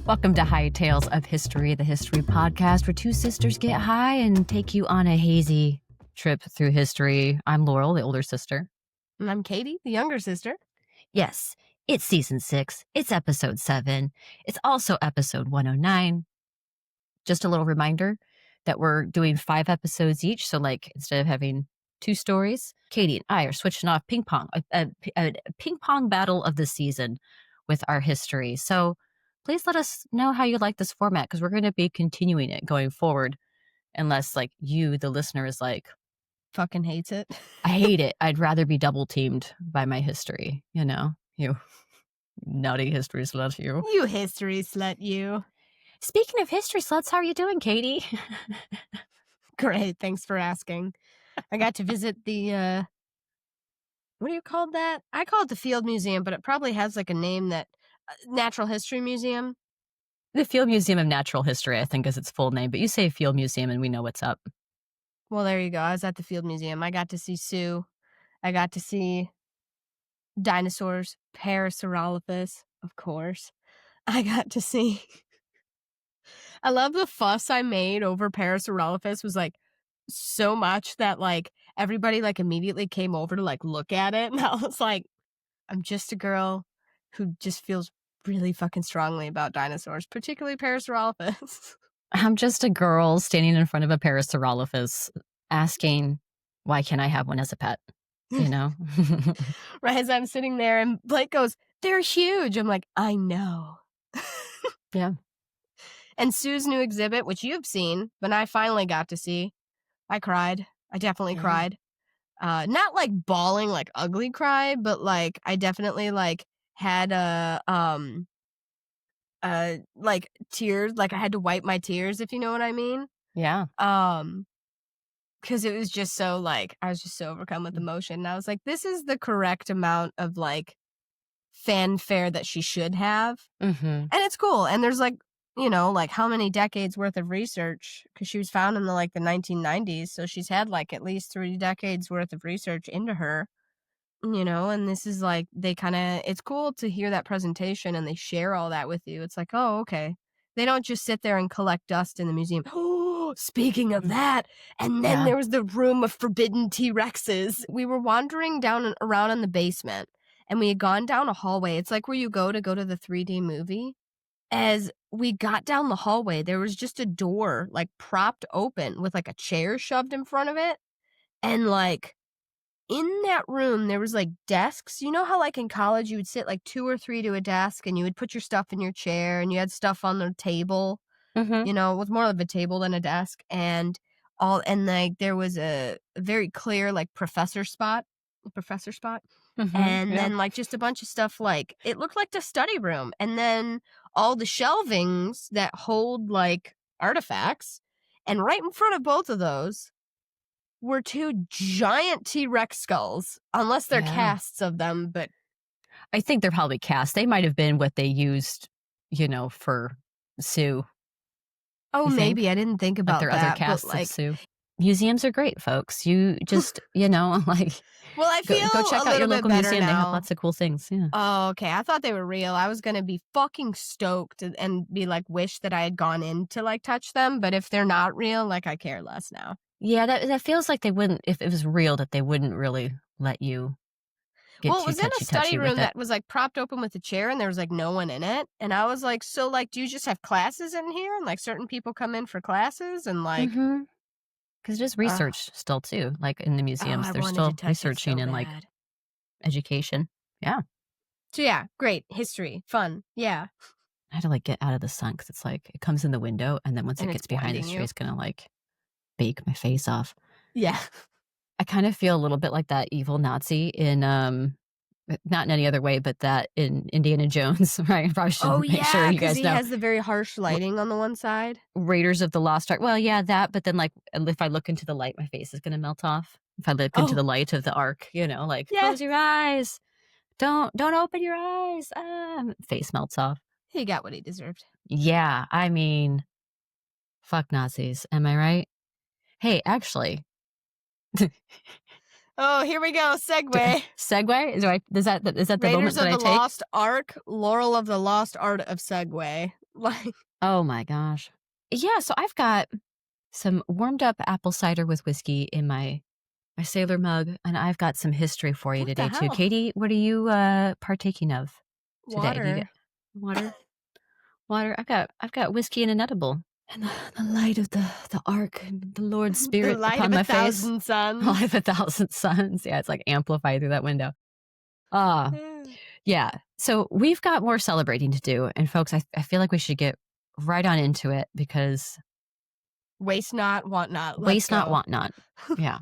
Welcome to High Tales of History, the history podcast where two sisters get high and take you on a hazy trip through history. I'm Laurel, the older sister. And I'm Katie, the younger sister. Yes, it's season 6. It's episode 7. It's also episode 109. Just a little reminder that we're doing 5 episodes each. So like instead of having 2 stories, Katie and I are switching off ping pong, a ping pong battle of the season with our history. So please let us know how you like this format because we're going to be continuing it going forward unless like you, the listener, is like, fucking hates it. I hate it. I'd rather be double teamed by my history. You know, you naughty history slut, you. You history slut, you. Speaking of history sluts, how are you doing, Katie? Great. Thanks for asking. I got to visit the, what do you call that? I call it the Field Museum, but it probably has like a name that, Natural History Museum. The Field Museum of Natural History, I think, is its full name, but you say Field Museum and we know what's up. Well, there you go. I was at the Field Museum. I got to see Sue. I got to see dinosaurs, Parasaurolophus, of course. I got to see... I love the fuss I made over Parasaurolophus was like so much that like everybody like immediately came over to like look at it. And I was like, I'm just a girl who just feels really fucking strongly about dinosaurs, particularly Parasaurolophus. I'm just a girl standing in front of a Parasaurolophus asking, why can't I have one as a pet? You know? Right as I'm sitting there and Blake goes, they're huge. I'm like, I know. Yeah. And Sue's new exhibit, which you've seen, but I finally got to see. I cried. I definitely cried. Not like bawling, like ugly cry, but like I definitely like had like tears, like I had to wipe my tears, if you know what I mean. Yeah. Because it was just so like I was just so overcome with emotion. And I was like, this is the correct amount of like fanfare that she should have. Mm-hmm. And it's cool. And there's like, you know, like how many decades worth of research, because she was found in the 1990s. So she's had like at least 3 decades worth of research into her, you know, and this is like, they kind of, it's cool to hear that presentation and they share all that with you. It's like, oh, okay. They don't just sit there and collect dust in the museum. Oh, speaking of that. And then there was the room of forbidden T-Rexes. We were wandering down and around in the basement and we had gone down a hallway. It's like where you go to the 3D movie. As we got down the hallway, there was just a door like propped open with like a chair shoved in front of it. And like in that room, there was like desks. You know how like in college you would sit like 2 or 3 to a desk and you would put your stuff in your chair and you had stuff on the table. Mm-hmm. You know, it was more of a table than a desk. And like there was a very clear like professor spot. Mm-hmm. And then like just a bunch of stuff like it looked like the study room. And then all the shelvings that hold like artifacts. And right in front of both of those were 2 giant T-Rex skulls, unless they're casts of them. But I think they're probably cast. They might have been what they used, you know, for Sue. Oh, maybe. I didn't think about their that. Other casts but, like, of Sue. Museums are great, folks. You just, you know, like... Well, I feel go check out your local museum. They have lots of cool things. Yeah. Oh, okay. I thought they were real. I was gonna be fucking stoked and be like, wish that I had gone in to like touch them. But if they're not real, like I care less now. Yeah, that feels like they wouldn't. If it was real, that they wouldn't really let you. Well, it was in a study room that was like propped open with a chair, and there was like no one in it. And I was like, so like, do you just have classes in here, and like certain people come in for classes, and like. Mm-hmm. Because it is research still too, like in the museums, they're still researching and like education. Yeah. So yeah, great history, fun. Yeah. I had to like get out of the sun because it's like it comes in the window, and then once it gets behind these trees, it's gonna like bake my face off. Yeah. I kind of feel a little bit like that evil Nazi in not in any other way, but that in Indiana Jones, right? Probably should make sure you guys know. He has the very harsh lighting on the one side. Raiders of the Lost Ark. Well, yeah, that. But then, like, if I look into the light, my face is going to melt off. If I look into the light of the Ark, you know, like, close your eyes. Don't open your eyes. Face melts off. He got what he deserved. Yeah, I mean, fuck Nazis. Am I right? Hey, actually. Oh, here we go. Segue. Segue? Is that the Raiders moment that I take? Raiders of the Lost Ark, Laurel of the Lost Art of Segue. Like, Oh my gosh. Yeah, so I've got some warmed up apple cider with whiskey in my sailor mug, and I've got some history for you what the today too. hell? Katie, what are you partaking of today? Do you get Water. water? Water. I've got whiskey and an edible. And the light of the ark and the Lord's The spirit light of upon a my face. thousand Light suns. of a thousand suns. Yeah, it's like amplified through that window. Ah, yeah. So we've got more celebrating to do. And folks, I feel like we should get right on into it because Waste not, want not. Let's waste not, go. want not. Yeah.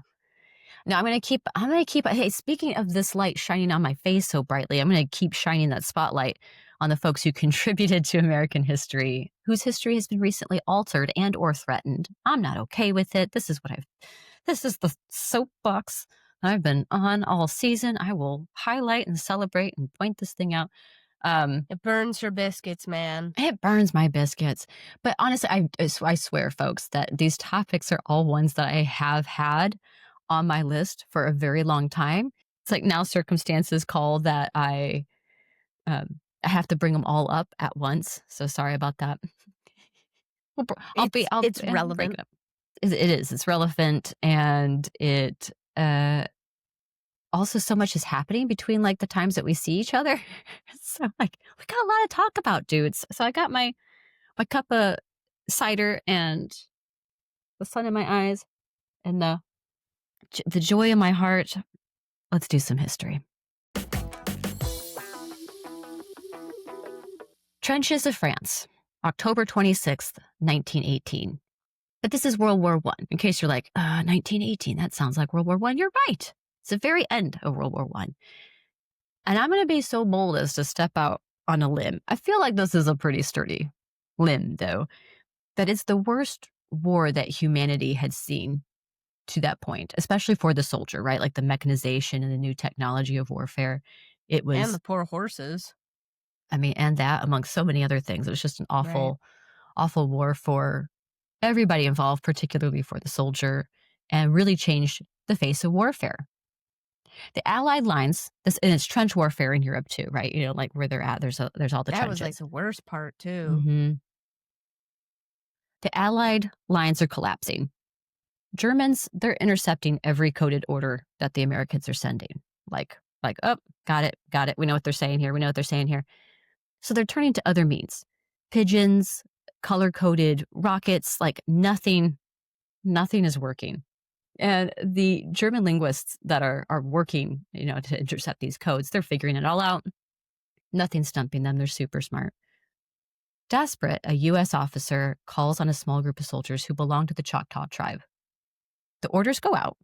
Now I'm gonna keep hey, speaking of this light shining on my face so brightly, I'm gonna keep shining that spotlight on the folks who contributed to American history, whose history has been recently altered and or threatened. I'm not okay with it. This is the soapbox I've been on all season. I will highlight and celebrate and point this thing out. It burns your biscuits, man. It burns my biscuits. But honestly, I swear, folks, that these topics are all ones that I have had on my list for a very long time. It's like now circumstances call that I have to bring them all up at once. So sorry about that. I'll It's break relevant. it up. It is. It's relevant, and it also so much is happening between like the times that we see each other. So like we got a lot to talk about, dudes. So I got my cup of cider and the sun in my eyes and the joy in my heart. Let's do some history. Trenches of France, October 26th, 1918. But this is World War One. In case you're like, 1918, that sounds like World War One. You're right. It's the very end of World War One. And I'm going to be so bold as to step out on a limb. I feel like this is a pretty sturdy limb, though, that it's the worst war that humanity had seen to that point, especially for the soldier, right? Like the mechanization and the new technology of warfare. It And was, the poor horses. I mean, and that amongst so many other things. It was just an awful, awful war for everybody involved, particularly for the soldier, and really changed the face of warfare. The Allied lines, and it's trench warfare in Europe too, right? You know, like where they're at, there's all the That was like trenches. the worst part too. hmm The Allied lines are collapsing. Germans, they're intercepting every coded order that the Americans are sending. Oh, got it. We know what they're saying here. So they're turning to other means. Pigeons, color-coded rockets, like nothing is working. And the German linguists that are working, to intercept these codes, they're figuring it all out. Nothing's stumping them. They're super smart. Desperate, a U.S. officer calls on a small group of soldiers who belong to the Choctaw tribe. The orders go out,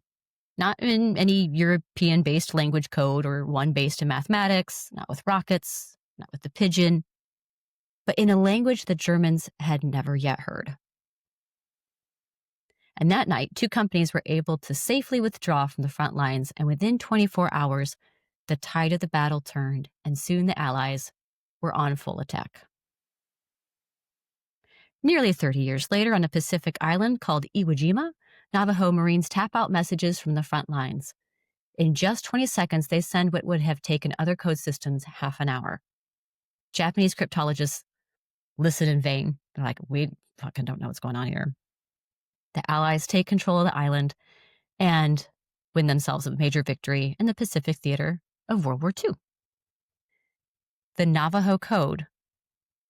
not in any European-based language code or one based in mathematics, not with rockets, not with the pigeon, but in a language the Germans had never yet heard. And that night, 2 companies were able to safely withdraw from the front lines, and within 24 hours, the tide of the battle turned, and soon the Allies were on full attack. Nearly 30 years later, on a Pacific island called Iwo Jima, Navajo Marines tap out messages from the front lines. In just 20 seconds, they send what would have taken other code systems half an hour. Japanese cryptologists listen in vain. They're like, we fucking don't know what's going on here. The Allies take control of the island and win themselves a major victory in the Pacific theater of World War II. The Navajo code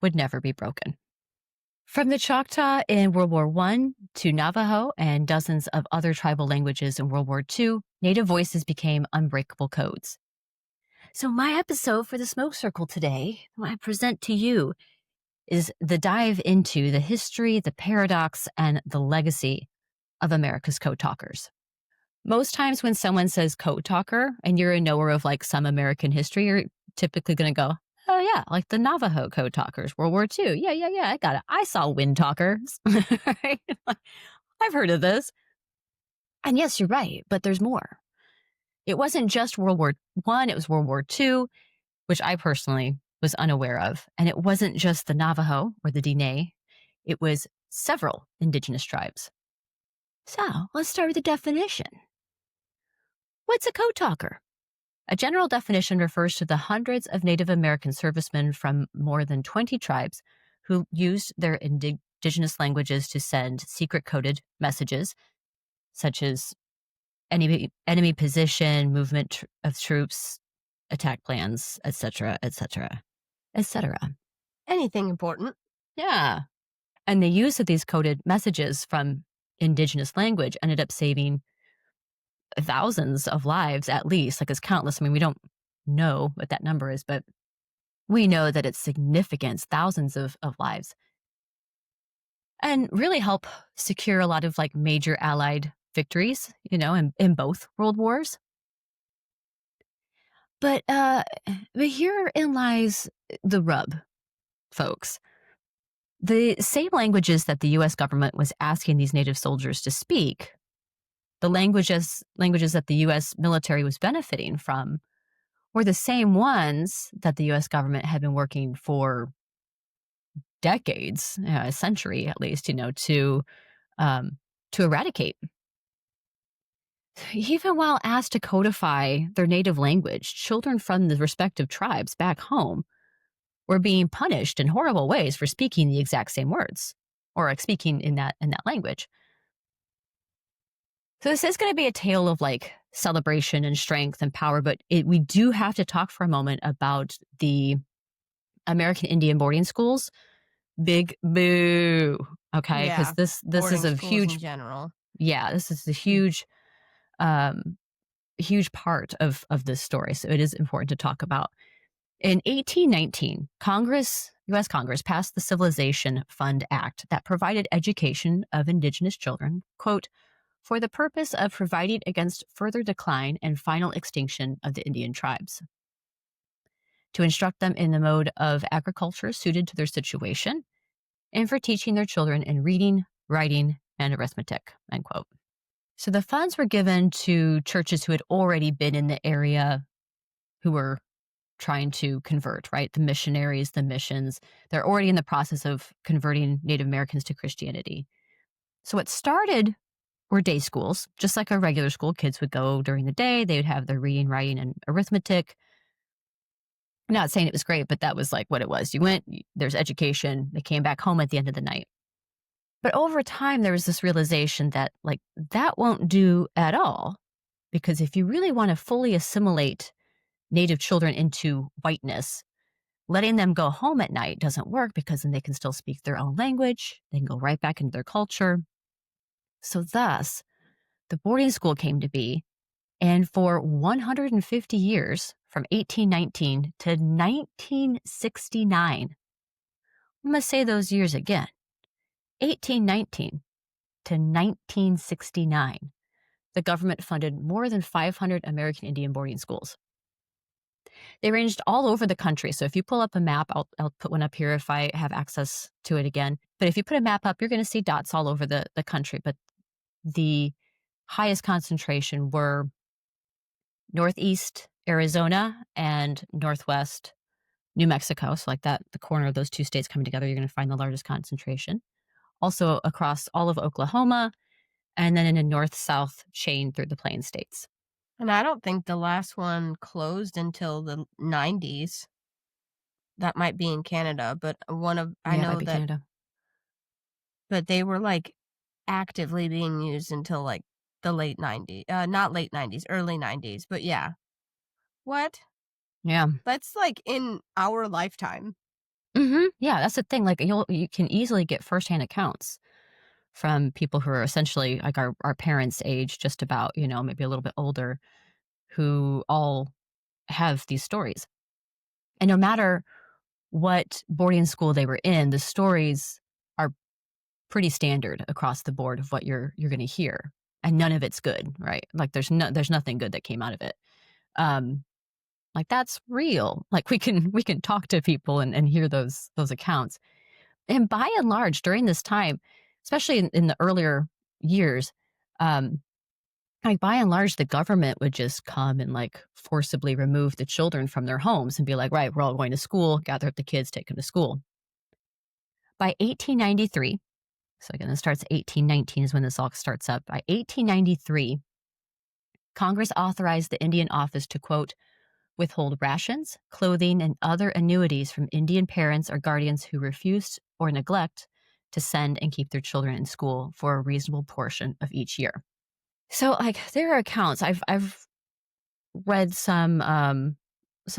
would never be broken. From the Choctaw in World War I to Navajo and dozens of other tribal languages in World War II, Native voices became unbreakable codes. So my episode for the Smoke Circle today, what I present to you, is the dive into the history, the paradox, and the legacy of America's code talkers. Most times when someone says code talker and you're a knower of like some American history, you're typically going to go, oh yeah, like the Navajo code talkers, World War II. Yeah, I got it. I saw wind talkers. Right? I've heard of this. And yes, you're right, but there's more. It wasn't just World War I, it was World War II, which I personally was unaware of. And it wasn't just the Navajo or the Diné, it was several indigenous tribes. So let's start with the definition. What's a code talker? A general definition refers to the hundreds of Native American servicemen from more than 20 tribes who used their indigenous languages to send secret coded messages, such as enemy position, movement of troops, attack plans, etc., etc., etc. Anything important. Yeah. And the use of these coded messages from indigenous language ended up saving thousands of lives at least. Like, it's countless. I mean, we don't know what that number is, but we know that it's significant, thousands of lives, and really help secure a lot of like major allied victories, in both world wars. But herein lies the rub, folks. The same languages that the US government was asking these native soldiers to speak, the languages that the US military was benefiting from, were the same ones that the US government had been working for decades, a century at least, um, to eradicate. Even while asked to codify their native language, children from the respective tribes back home were being punished in horrible ways for speaking the exact same words, or like speaking in that language. So this is going to be a tale of like celebration and strength and power, but we do have to talk for a moment about the American Indian boarding schools. Big boo. Okay, because Yeah. this Boarding is a schools huge, in general. yeah, this is a um huge part of this story. So it is important to talk about. In 1819, U.S. Congress passed the Civilization Fund Act that provided education of Indigenous children, quote, for the purpose of providing against further decline and final extinction of the Indian tribes, to instruct them in the mode of agriculture suited to their situation, and for teaching their children in reading, writing, and arithmetic, end quote. So the funds were given to churches who had already been in the area, who were trying to convert, right? The missionaries, the missions, they're already in the process of converting Native Americans to Christianity. So what started were day schools, just like a regular school. Kids would go during the day, they would have their reading, writing, and arithmetic. I'm not saying it was great, but that was like what it was. You went, there's education, they came back home at the end of the night. But over time, there was this realization that like that won't do at all, because if you really want to fully assimilate Native children into whiteness, letting them go home at night doesn't work, because then they can still speak their own language. They can go right back into their culture. So thus, the boarding school came to be. And for 150 years, from 1819 to 1969, I'm going to say those years again, 1819 to 1969, the government funded more than 500 American Indian boarding schools. They ranged all over the country. So if you pull up a map, I'll put one up here if I have access to it again. But if you put a map up, you're going to see dots all over the country. But the highest concentration were Northeast Arizona and Northwest New Mexico. So like that, the corner of those two states coming together, you're going to find the largest concentration. Also across all of Oklahoma, and then in a north-south chain through the Plain States. And I don't think the last one closed until the 90s. That might be in Canada, but I Yeah, it know might be that, Canada. but they were like actively being used until like the late 90s. Not late 90s, early 90s, but yeah. What? Yeah. That's like in our lifetime. Yeah, that's the thing. Like you can easily get firsthand accounts from people who are essentially like our parents' age, just about, maybe a little bit older, who all have these stories. And no matter what boarding school they were in, the stories are pretty standard across the board of what you're going to hear, and none of it's good, right? Like there's nothing good that came out of it. Like that's real. Like we can talk to people and hear those accounts. And by and large, during this time, especially in the earlier years, um, like by and large, the government would just come and like forcibly remove the children from their homes and be like, right, we're all going to school, gather up the kids, take them to school. By 1893, so again, this starts 1819 is when this all starts up. By 1893, Congress authorized the Indian Office to, quote, withhold rations, clothing, and other annuities from Indian parents or guardians who refuse or neglect to send and keep their children in school for a reasonable portion of each year. So, like, there are accounts. I've read some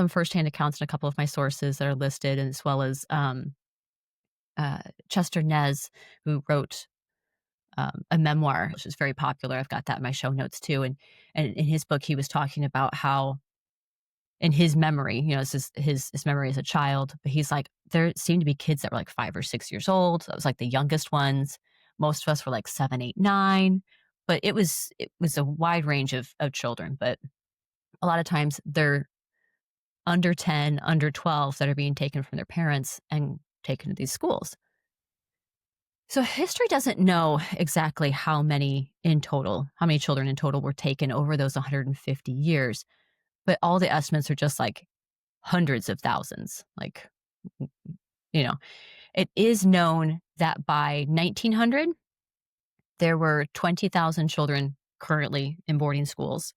firsthand accounts in a couple of my sources that are listed, as well as uh, Chester Nez, who wrote a memoir, which is very popular. I've got that in my show notes too. And in his book, he was talking about how, in his memory, this is his memory as a child, but he's like, there seemed to be kids that were like 5 or 6 years old. That was like the youngest ones. Most of us were like 7, 8, 9. But it was a wide range of children. But a lot of times they're under 10, under 12 that are being taken from their parents and taken to these schools. So history doesn't know exactly how many children in total were taken over those 150 years, but all the estimates are just like hundreds of thousands. Like, you know, it is known that by 1900, there were 20,000 children currently in boarding schools.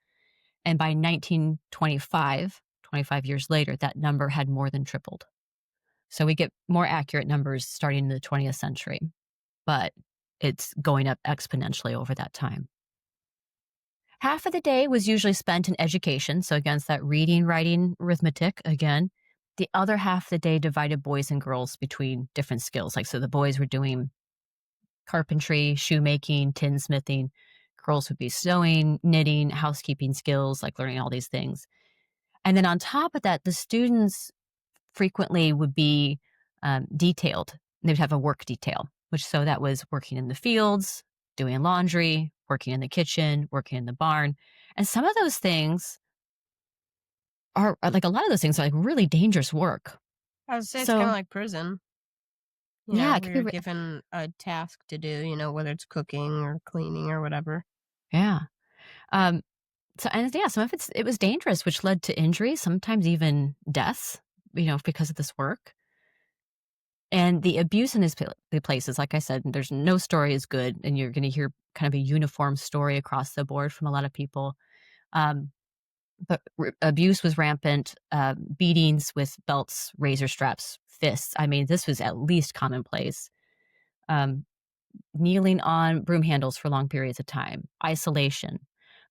And by 1925, 25 years later, that number had more than tripled. So we get more accurate numbers starting in the 20th century, but it's going up exponentially over that time. Half of the day was usually spent in education. So again, it's that reading, writing, arithmetic again. The other half of the day divided boys and girls between different skills. Like, so the boys were doing carpentry, shoemaking, tinsmithing. Girls would be sewing, knitting, housekeeping skills, like learning all these things. And then on top of that, the students frequently would be detailed. They would have a work detail, so that was working in the fields, doing laundry, working in the kitchen, working in the barn. And some of those things are like, a lot of those things are like really dangerous work. I would say it's So, kind of like prison. yeah, it Where could you're be, given a task to do, whether it's cooking or cleaning or whatever. yeah. Um, so, and yeah, some of it was dangerous, which led to injuries, sometimes even deaths, because of this work. And the abuse in these the places, like I said, there's no story is good, and you're going to hear kind of a uniform story across the board from a lot of people. Um, but abuse was rampant. Beatings with belts, razor straps, fists. I mean, this was at least commonplace. Um, Kneeling on broom handles for long periods of time. Isolation.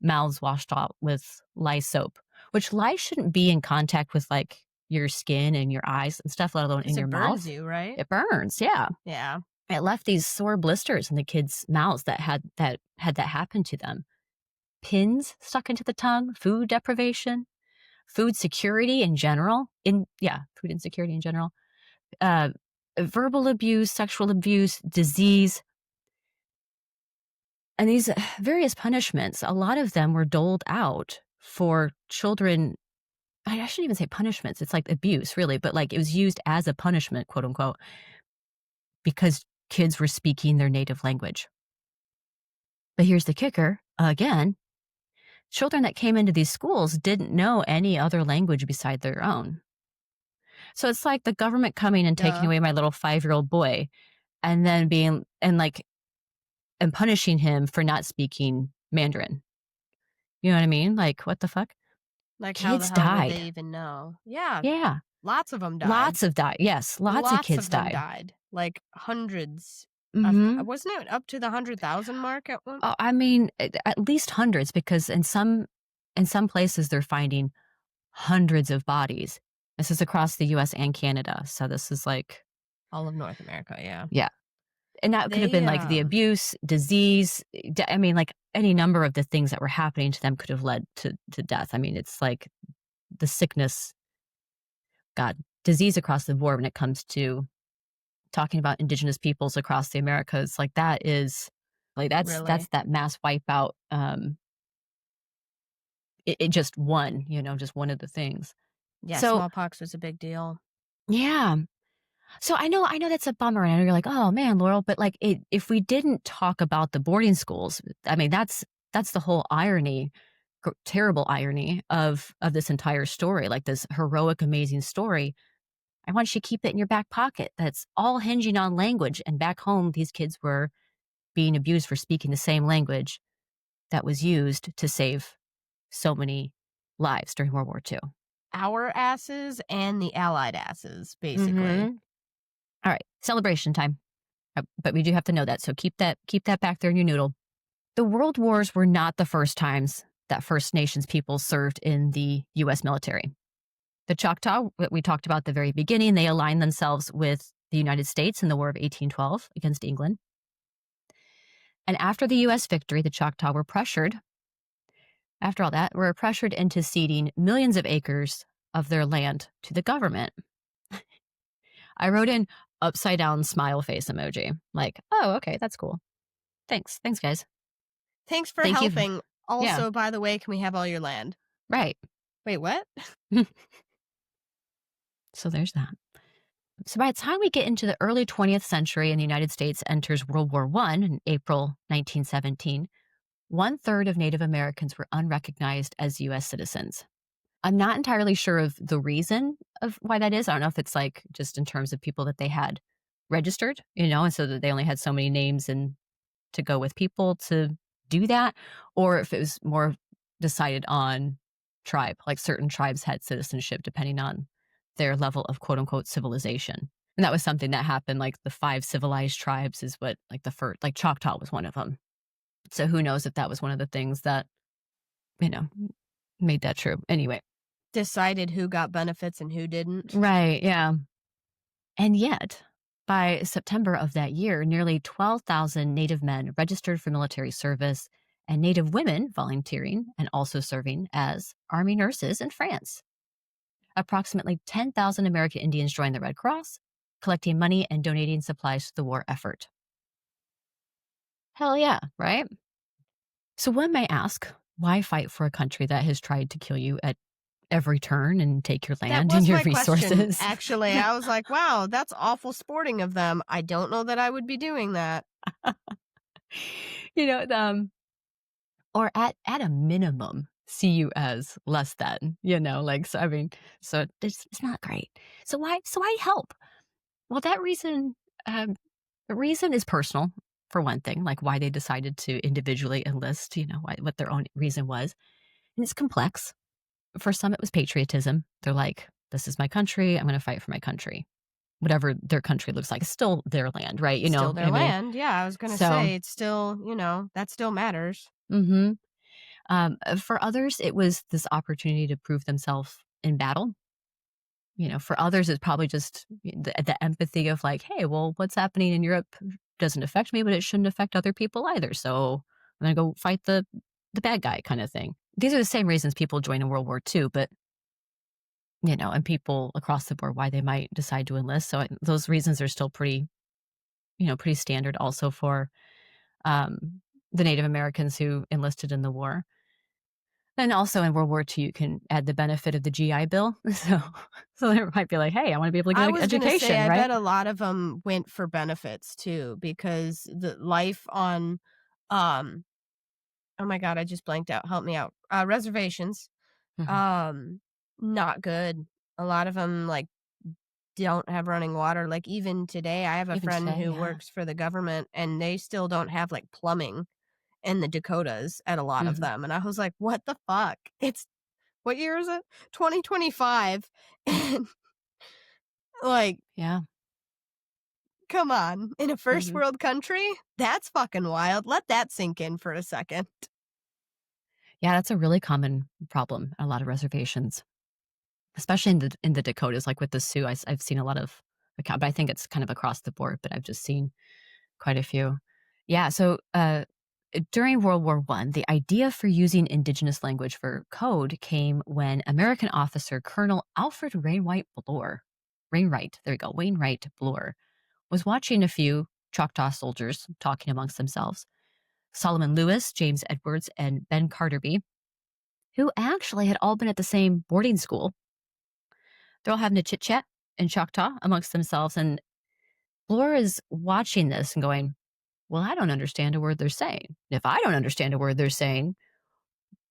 Mouths washed out with lye soap, which lye shouldn't be in contact with like your skin and your eyes and stuff, let alone in Because your it burns mouth. you, right? It burns, yeah. Yeah. It left these sore blisters in the kids' mouths that had that happen to them. Pins stuck into the tongue, food deprivation, food security in general. Food insecurity in general. Uh, Verbal abuse, sexual abuse, disease, and these various punishments. A lot of them were doled out for children. I shouldn't even say punishments. It's like abuse, really, but like it was used as a punishment, quote unquote, because kids were speaking their native language. But here's the kicker again, children that came into these schools didn't know any other language beside their own. So it's like the government coming and taking Duh. away my little 5-year-old boy and then and punishing him for not speaking Mandarin. You know what I mean? Like, what the fuck? Like, how the Kids hell would they died. even know? Yeah. Yeah. Lots of them died. Lots of died. Yes. Lots of Lots kids of them died. died. Like hundreds. Hmm. Wasn't it up to the 100,000 mark at one? I mean, at least hundreds, because in some places they're finding hundreds of bodies. This is across the US and Canada. So this is like, All of North America, yeah. yeah. And that could have They, been like the abuse, disease. I mean, like any number of the things that were happening to them could have led to death. I mean, it's like the sickness, God, disease across the board when it comes to talking about Indigenous peoples across the Americas. Like that is like, that's Really? that mass wipeout. It just just one of the things. Yeah, So smallpox was a big deal. yeah. So I know that's a bummer, and I know you're like, "Oh, man, Laurel," but, like, if we didn't talk about the boarding schools, I mean, that's the whole irony, terrible irony of this entire story, like, this heroic, amazing story. I want you to keep it in your back pocket. That's all hinging on language, and back home, these kids were being abused for speaking the same language that was used to save so many lives during World War II. our asses and the Allied asses, basically. Mhm. All right, celebration time. But we do have to know that, so keep that back there in your noodle. The World Wars were not the first times that First Nations people served in the U.S. military. The Choctaw, that we talked about at the very beginning, they aligned themselves with the United States in the War of 1812 against England. And after the U.S. victory, the Choctaw were pressured. After all that, were pressured into ceding millions of acres of their land to the government. I wrote in upside down smile face emoji. Like, oh, okay, that's cool. Thanks, guys. Thanks for Thank you. helping. Yeah, Also, by the way, can we have all your land? right. Wait, what? So there's that. So by the time we get into the early 20th century and the United States enters World War I in April 1917, 1/3 of Native Americans were unrecognized as U.S. citizens. I'm not entirely sure of the reason of why that is. I don't know if it's like just in terms of people that they had registered, and so that they only had so many names and to go with people to do that, or if it was more decided on tribe, like certain tribes had citizenship depending on their level of quote unquote civilization. And that was something that happened, like the 5 civilized tribes is what, like the first, like Choctaw was one of them. So who knows if that was one of the things that, you know, made that true. Anyway. Decided who got benefits and who didn't. Right. Yeah. And yet, by September of that year, nearly 12,000 Native men registered for military service and Native women volunteering and also serving as Army nurses in France. Approximately 10,000 American Indians joined the Red Cross, collecting money and donating supplies to the war effort. Hell yeah, right? So one may ask, why fight for a country that has tried to kill you at every turn and take your land and your resources? Question, actually, I was like, wow, that's awful sporting of them. I don't know that I would be doing that. Or at a minimum, see you as less than, so it's not great. So why help? Well, that reason, the reason is personal, for one thing, like why they decided to individually enlist, what their own reason was. And it's complex. For some, it was patriotism. They're like, this is my country. I'm going to fight for my country. Whatever their country looks like, it's still their land, right? Still their land. Yeah, I was going to say, it's still, that still matters. Mm-hmm. For others, it was this opportunity to prove themselves in battle. For others, it's probably just the empathy of like, hey, well, what's happening in Europe doesn't affect me, but it shouldn't affect other people either. So I'm going to go fight the bad guy kind of thing. These are the same reasons people join in World War II, but, and people across the board, why they might decide to enlist. So those reasons are still pretty standard also for the Native Americans who enlisted in the war. And also in World War II, you can add the benefit of the GI Bill. So they might be like, hey, I want to be able to get an education, say, right? I bet a lot of them went for benefits too, because the life on, oh my God, I just blanked out. Help me out. Reservations, Mm-hmm. not good. A lot of them like don't have running water. Like even today, I have a friend who works for the government and they still don't have like plumbing in the Dakotas at a lot of them. And I was like, what the fuck? What year is it? 2025. And like, Yeah. come on. In a first world country? That's fucking wild. Let that sink in for a second. Yeah, that's a really common problem. A lot of reservations, especially in the Dakotas, like with the Sioux. I've seen a lot of account, but I think it's kind of across the board. But I've just seen quite a few. Yeah. So during World War I, the idea for using Indigenous language for code came when American officer Colonel Alfred Wainwright Bloor, Wainwright Bloor, was watching a few Choctaw soldiers talking amongst themselves. Solomon Lewis, James Edwards, and Ben Carterby, who actually had all been at the same boarding school. They're all having a chit-chat in Choctaw amongst themselves, and Bloor is watching this and going, well, I don't understand a word they're saying. If I don't understand a word they're saying,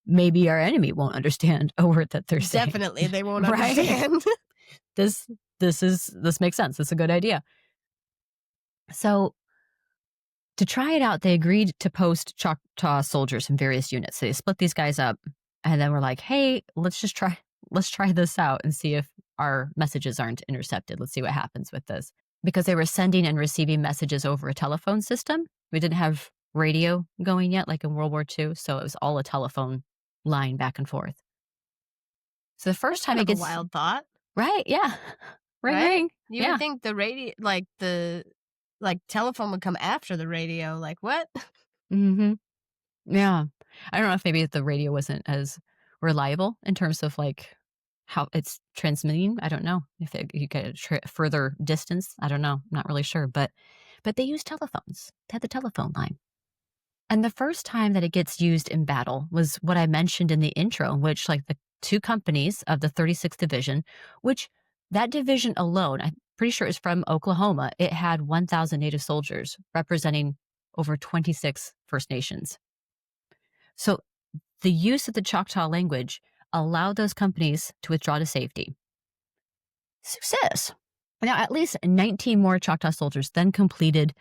maybe our enemy won't understand a word that they're saying. Definitely, they won't understand. This makes sense. It's a good idea. So to try it out, they agreed to post Choctaw soldiers in various units. So they split these guys up, and then we're like, hey, let's just try let's try this out and see if our messages aren't intercepted. Let's see what happens with this. Because they were sending and receiving messages over a telephone system. We didn't have radio going yet, like in World War II, so it was all a telephone line back and forth. So the first time Kind it of a gets wild thought, right, yeah, ring right? ring, You yeah, would think the radio, like the telephone would come after the radio. Like what? mm-hmm, yeah. I don't know if maybe the radio wasn't as reliable in terms of like how it's transmitting. I don't know if you get a further distance. I don't know. I'm not really sure, but they used telephones. They had the telephone line. And the first time that it gets used in battle was what I mentioned in the intro, in which like the two companies of the 36th Division, which that division alone, I'm pretty sure is from Oklahoma, it had 1,000 Native soldiers representing over 26 First Nations. So the use of the Choctaw language allowed those companies to withdraw to safety. Success. Now, at least 19 more Choctaw soldiers then completed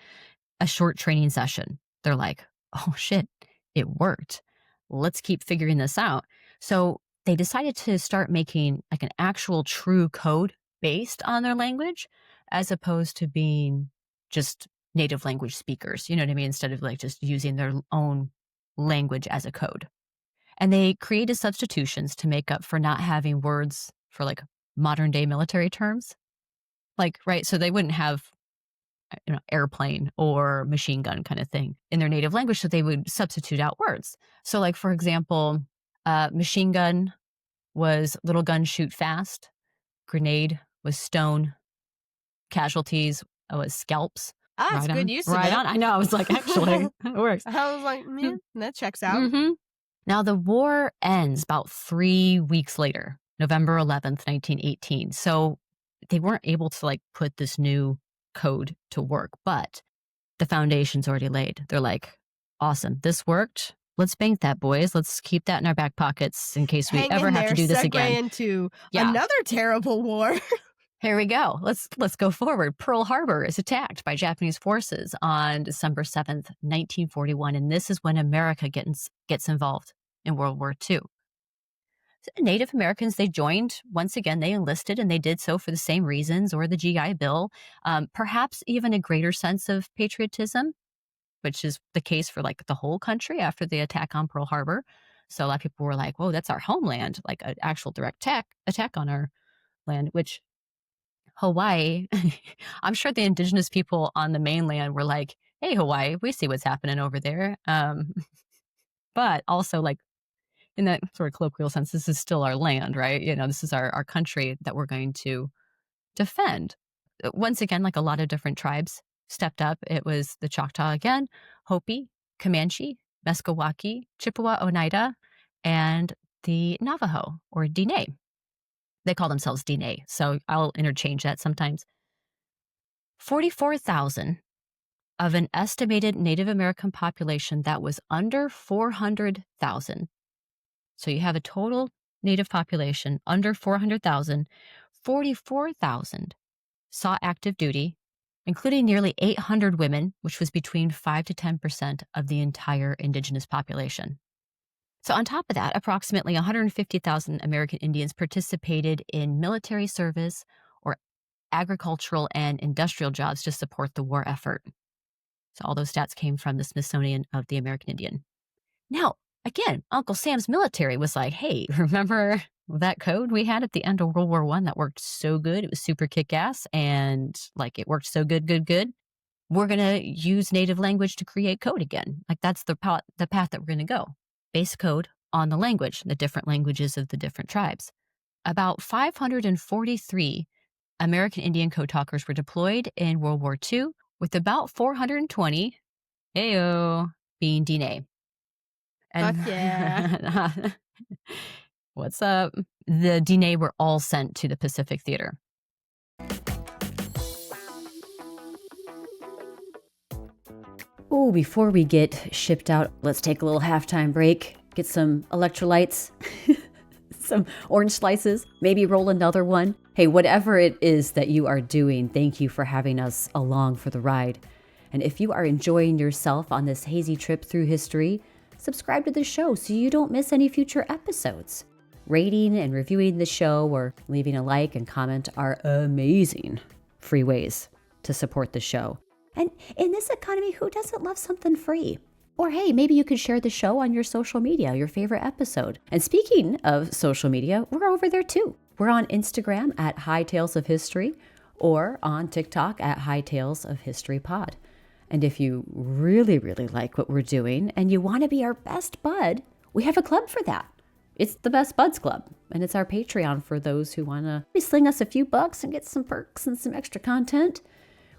a short training session. They're like, oh shit, it worked. Let's keep figuring this out. So they decided to start making like an actual true code based on their language, as opposed to being just native language speakers. You know what I mean? Instead of like just using their own language as a code. And they created substitutions to make up for not having words for like modern day military terms. Like, right. So they wouldn't have airplane or machine gun kind of thing in their native language. So they would substitute out words. So like, for example, machine gun was little gun shoot fast. Grenade was stone. Casualties was scalps. Ah, it's Right good on. use of Right it. on. I know. I was like, actually, it works. I was like, man, that checks out. Mm-hmm. Now, the war ends about 3 weeks later, November 11th, 1918. So they weren't able to like put this new code to work, but the foundation's already laid. They're like, awesome, this worked. Let's bank that, boys. Let's keep that in our back pockets in case we Hang ever in have there, to do this segue again. into Yeah. another terrible war. Here we go. Let's go forward. Pearl Harbor is attacked by Japanese forces on December 7th, 1941, and this is when America gets involved in World War II. So Native Americans, they joined. Once again, they enlisted, and they did so for the same reasons, or the GI Bill, perhaps even a greater sense of patriotism, which is the case for like the whole country after the attack on Pearl Harbor. So a lot of people were like, whoa, that's our homeland, like an actual direct attack on our land, which Hawaii, I'm sure the indigenous people on the mainland were like, hey, Hawaii, we see what's happening over there. But also like in that sort of colloquial sense, this is still our land, right? You know, this is our country that we're going to defend. Once again, like a lot of different tribes stepped up. It was the Choctaw again, Hopi, Comanche, Meskwaki, Chippewa, Oneida, and the Navajo or Diné. They call themselves Diné, so I'll interchange that sometimes. 44,000 of an estimated Native American population that was under 400,000. So you have a total Native population under 400,000. 44,000 saw active duty, including nearly 800 women, which was between 5 to 10% of the entire Indigenous population. So on top of that, approximately 150,000 American Indians participated in military service or agricultural and industrial jobs to support the war effort. So all those stats came from the Smithsonian of the American Indian. Now, again, Uncle Sam's military was like, hey, remember that code we had at the end of World War I that worked so good? It was super kick-ass, and like it worked so good. We're going to use native language to create code again. Like that's the path that we're going to go. Base code on the language, the different languages of the different tribes. About 543 American Indian code talkers were deployed in World War II, with about 420, being Diné. Fuck yeah. What's up? The Diné were all sent to the Pacific Theater. Oh, before we get shipped out, let's take a little halftime break, get some electrolytes, some orange slices, maybe roll another one. Hey, whatever it is that you are doing, thank you for having us along for the ride. And if you are enjoying yourself on this hazy trip through history, subscribe to the show so you don't miss any future episodes. Rating and reviewing the show or leaving a like and comment are amazing free ways to support the show. And in this economy, who doesn't love something free? Or hey, maybe you could share the show on your social media, your favorite episode. And speaking of social media, we're over there too. We're on Instagram at High Tales of History or on TikTok at High Tales of History Pod. And if you really, really like what we're doing and you want to be our best bud, we have a club for that. It's the Best Buds Club, and it's our Patreon for those who want to sling us a few bucks and get some perks and some extra content.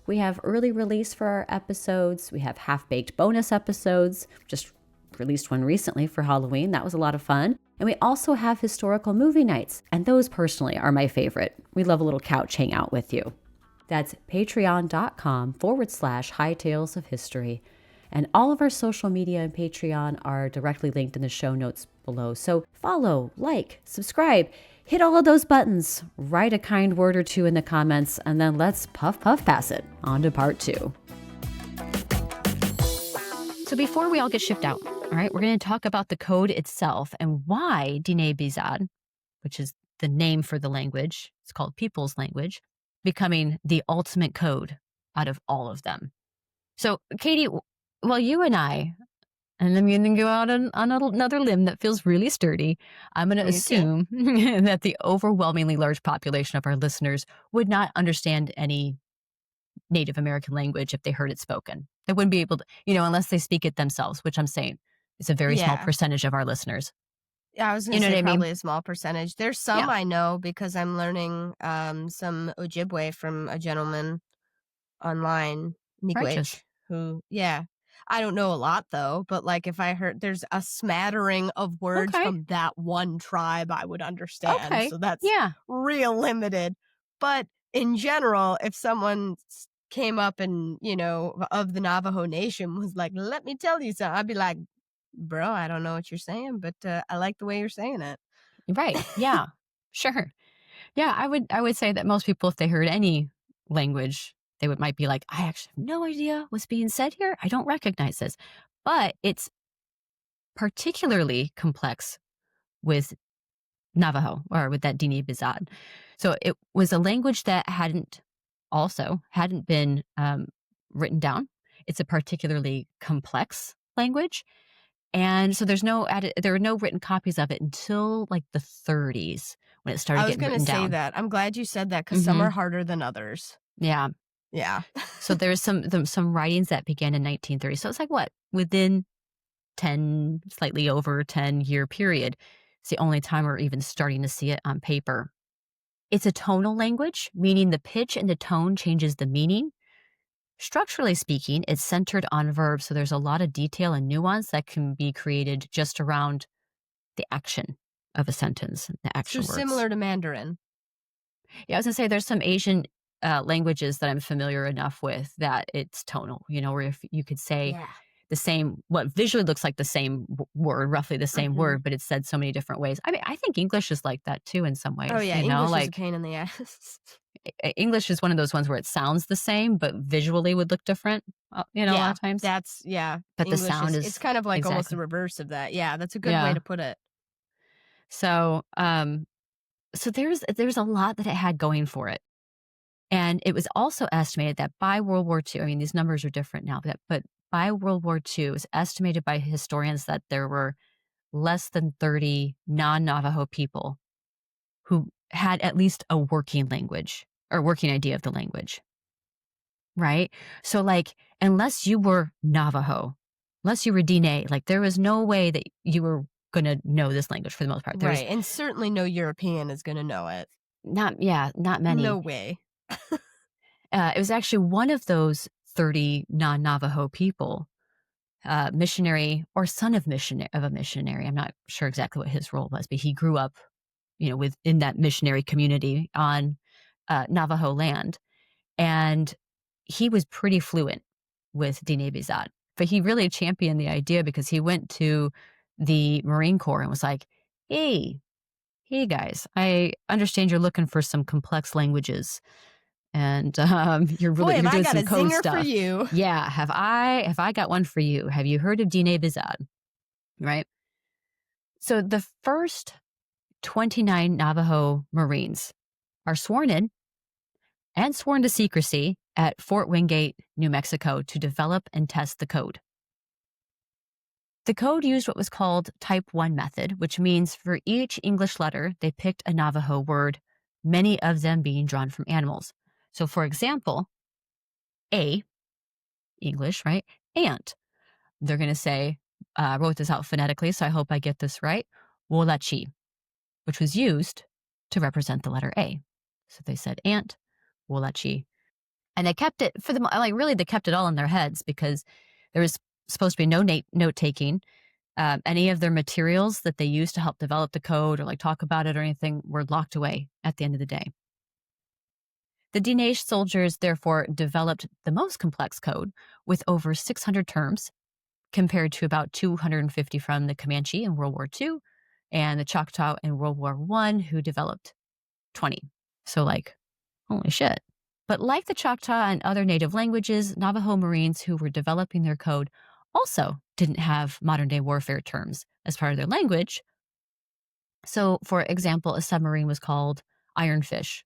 We have early release for our episodes. We have half-baked bonus episodes. Just released one recently for Halloween. That was a lot of fun. And we also have historical movie nights, and those personally are my favorite. We love a little couch hangout with you. That's patreon.com/High Tales of History. And all of our social media and Patreon are directly linked in the show notes below. So follow, like, subscribe, hit all of those buttons, write a kind word or two in the comments, and then let's puff pass it on to part 2. So before we all get shipped out, all right, we're going to talk about the code itself and why Diné Bizaad, which is the name for the language, it's called people's language, becoming the ultimate code out of all of them. So Katie, well, you and I, and I'm going to go out on another limb that feels really sturdy. I'm going to assume that the overwhelmingly large population of our listeners would not understand any Native American language if they heard it spoken. They wouldn't be able to, unless they speak it themselves, which I'm saying is a very small percentage of our listeners. Yeah, I was going to say probably a small percentage. There's some I know because I'm learning some Ojibwe from a gentleman online, Miigwech, who, I don't know a lot though, but like if I heard there's a smattering of words from that one tribe, I would understand. So that's real limited. But in general, if someone came up and, of the Navajo Nation was like, let me tell you something, I'd be like, bro, I don't know what you're saying, but I like the way you're saying it. Right. Yeah, sure. Yeah, I would say that most people, if they heard any language, they might be like, I actually have no idea what's being said here. I don't recognize this. But it's particularly complex with Navajo or with that Diné Bizaad. So it was a language that hadn't been written down. It's a particularly complex language. And so there are no written copies of it until like the 30s when it started getting written down. I was going to say that. I'm glad you said that because some are harder than others. Yeah. Yeah. So there's some writings that began in 1930. So it's like within slightly over 10-year period. It's the only time we're even starting to see it on paper. It's a tonal language, meaning the pitch and the tone changes the meaning. Structurally speaking, it's centered on verbs, so there's a lot of detail and nuance that can be created just around the action of a sentence, the action words. Similar to Mandarin. Yeah, I was going to say there's some Asian languages that I'm familiar enough with that it's tonal, where if you could say the same, what visually looks like the same word, roughly the same word, but it's said so many different ways. I mean, I think English is like that too in some ways. Oh yeah, English is a pain in the ass. English is one of those ones where it sounds the same, but visually would look different, a lot of times. But English the sound is it's kind of like almost the reverse of that. Yeah, that's a good way to put it. So, so there's a lot that it had going for it. And it was also estimated that by World War II, I mean, these numbers are different now, but by World War II, it was estimated by historians that there were less than 30 non-Navajo people who had at least a working language or working idea of the language, right? So like, unless you were Navajo, unless you were Diné, like there was no way that you were going to know this language for the most part. Right, and certainly no European is going to know it. Not many. No way. It was actually one of those 30 non-Navajo people, missionary or son of a missionary. I'm not sure exactly what his role was, but he grew up, within that missionary community on Navajo land. And he was pretty fluent with Diné Bizaad. But he really championed the idea because he went to the Marine Corps and was like, hey guys, I understand you're looking for some complex languages. And you're doing some code stuff. For you. Yeah, have I got one for you? Have you heard of Diné Bizaad? Right. So the first 29 Navajo Marines are sworn in and sworn to secrecy at Fort Wingate, New Mexico, to develop and test the code. The code used what was called Type 1 method, which means for each English letter, they picked a Navajo word, many of them being drawn from animals. So, for example, A, English, right? Ant. They're going to say, I wrote this out phonetically, so I hope I get this right, Wolachi, which was used to represent the letter A. So they said ant, Wolachi. And they kept it for them, like really, they kept it all in their heads because there was supposed to be no note taking. Any of their materials that they used to help develop the code or like talk about it or anything were locked away at the end of the day. The Diné soldiers therefore developed the most complex code with over 600 terms compared to about 250 from the Comanche in World War II and the Choctaw in World War I, who developed 20. So like, holy shit. But like the Choctaw and other native languages, Navajo Marines who were developing their code also didn't have modern-day warfare terms as part of their language. So, for example, a submarine was called Ironfish.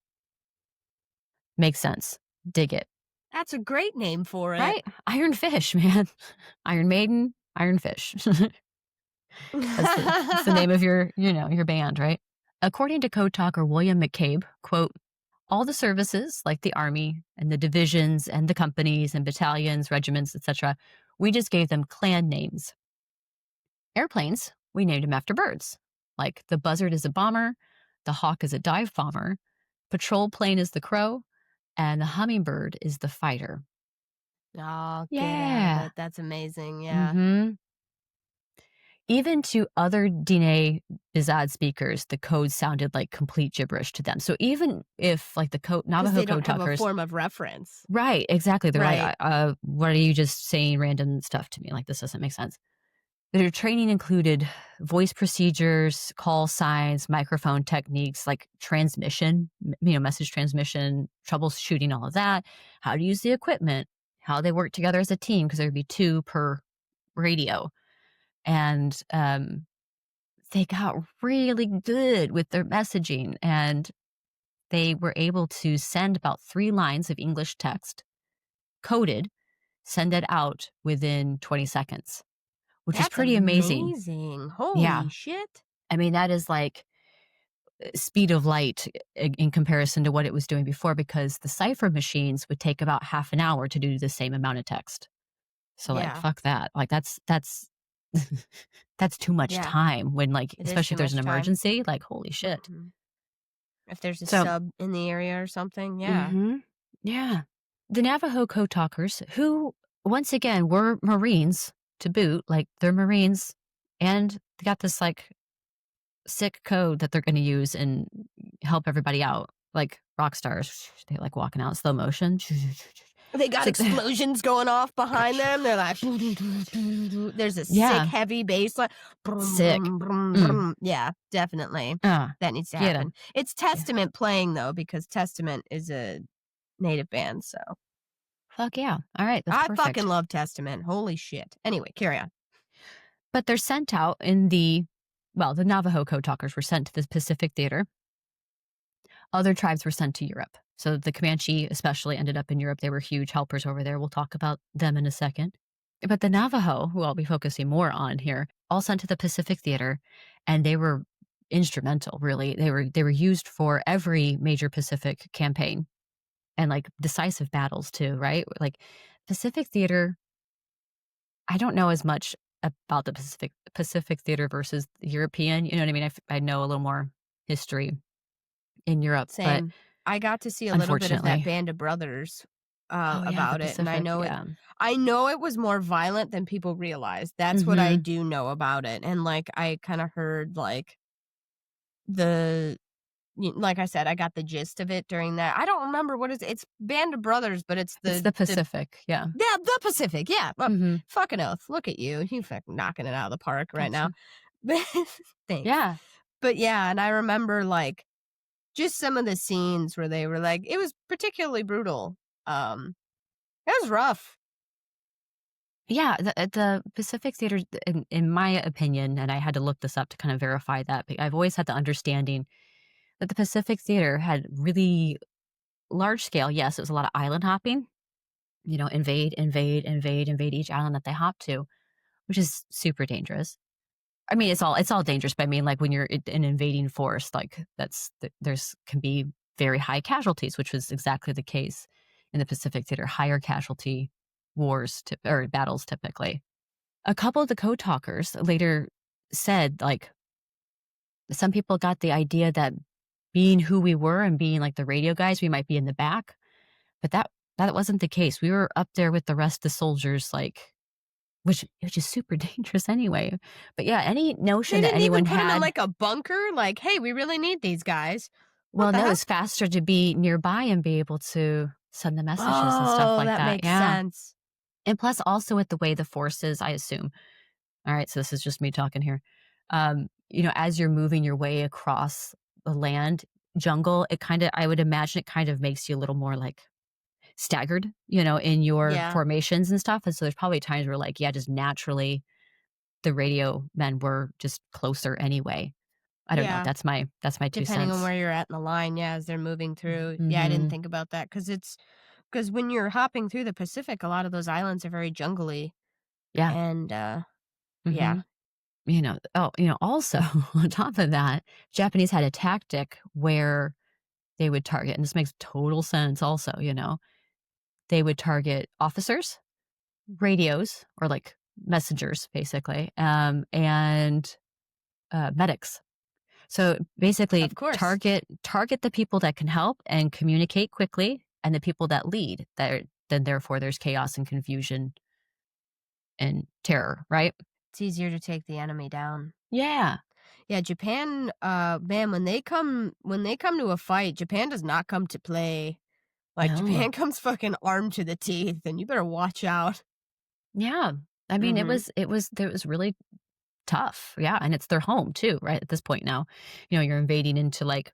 Makes sense. Dig it. That's a great name for it. Right? Ironfish, man. Iron Maiden, Ironfish. That's the name of your band, right? According to code talker William McCabe, quote, all the services like the Army and the divisions and the companies and battalions, regiments, etc., we just gave them clan names. Airplanes, we named them after birds. Like the buzzard is a bomber, the hawk is a dive bomber, patrol plane is the crow, and the hummingbird is the fighter. Oh, yeah. That's amazing. Yeah. Mm-hmm. Even to other Diné Bizad speakers, the code sounded like complete gibberish to them. So even if like the Navajo they don't code have a talkers, form of reference. right? Exactly. They're Right. like, what are you just saying random stuff to me? Like this doesn't make sense. Their training included voice procedures, call signs, microphone techniques, like transmission, message transmission, troubleshooting, all of that, how to use the equipment, how they work together as a team, because there'd be 2 per radio. And they got really good with their messaging, and they were able to send about 3 lines of English text, coded, send it out within 20 seconds. Which is pretty amazing. Holy shit. I mean, that is like speed of light in comparison to what it was doing before, because the cipher machines would take about half an hour to do the same amount of text. So like, fuck that. Like that's that's too much time when like, especially if there's an emergency, like holy shit. Mm-hmm. If there's a sub in the area or something. Yeah. Mm-hmm. Yeah. The Navajo code talkers, who once again were Marines, to boot, like they're Marines and they got this like sick code that they're going to use and help everybody out, like rock stars. They like walking out in slow motion. They got explosions going off behind them. They're like, there's a sick, heavy bass line. Sick. Yeah, definitely. That needs to happen. It's Testament playing though, because Testament is a native band, so. Fuck yeah. All right. That's perfect. Fucking love Testament. Holy shit. Anyway, carry on. But they're sent out in the Navajo code talkers were sent to the Pacific Theater. Other tribes were sent to Europe. So the Comanche especially ended up in Europe. They were huge helpers over there. We'll talk about them in a second. But the Navajo, who I'll be focusing more on here, all sent to the Pacific Theater, and they were instrumental, really. They were used for every major Pacific campaign. And like decisive battles too, right? Like Pacific Theater, I don't know as much about the Pacific Theater versus the European. You know what I mean? I know a little more history in Europe. Same. But I got to see a little bit of that Band of Brothers about it, and I know it was more violent than people realized. That's what I do know about it, and like I kind of heard like like I said, I got the gist of it during that. I don't remember what it's Band of Brothers, but it's the Pacific, yeah. Yeah, the Pacific, yeah. Well, fucking oath. Look at you. You fucking knocking it out of the park right now. Thanks. Yeah. But yeah, and I remember like just some of the scenes where they were like, it was particularly brutal. It was rough. Yeah, the Pacific Theater, in my opinion, and I had to look this up to kind of verify that, but I've always had the understanding that the Pacific Theater had really large scale. Yes, it was a lot of island hopping, invade, invade, invade, invade each island that they hop to, which is super dangerous. I mean, it's all dangerous, but I mean, like when you're an invading force, like there's can be very high casualties, which was exactly the case in the Pacific Theater. Higher casualty wars or battles typically. A couple of the code talkers later said, like, some people got the idea that being who we were and being like the radio guys, we might be in the back, but that wasn't the case. We were up there with the rest of the soldiers, like, which is super dangerous anyway. But yeah, any They notion that didn't even anyone put them in had, like a bunker. Like, hey, we really need these guys. What well, the no, heck? it's faster to be nearby and be able to send the messages and stuff Oh, like that that. makes Yeah. sense. And plus also with the way the forces, I assume. All right, so this is just me talking here. As you're moving your way across the land jungle, I would imagine it kind of makes you a little more like staggered, in your Yeah. formations and stuff. And so there's probably times where like, yeah, just naturally the radio men were just closer anyway. I don't know. Yeah. That's my 2 Depending on cents. where you're at in the line, yeah, as they're moving through. Yeah, I didn't Mhm. think about that because when you're hopping through the Pacific, a lot of those islands are very jungly, Yeah. and yeah, Mhm. Also on top of that, Japanese had a tactic where they would target, and this makes total sense also, they would target officers, radios, or like messengers, basically, and medics. So basically, of course. target the people that can help and communicate quickly, and the people that lead. Then therefore, there's chaos and confusion and terror, right? It's easier to take the enemy down. Yeah. Yeah, Japan, man, when they come to a fight, Japan does not come to play. Like, No. Japan comes fucking armed to the teeth, and you better watch out. Yeah. I mean, Mhm. it was really tough. Yeah, and it's their home too, right? At this point now, you're invading into like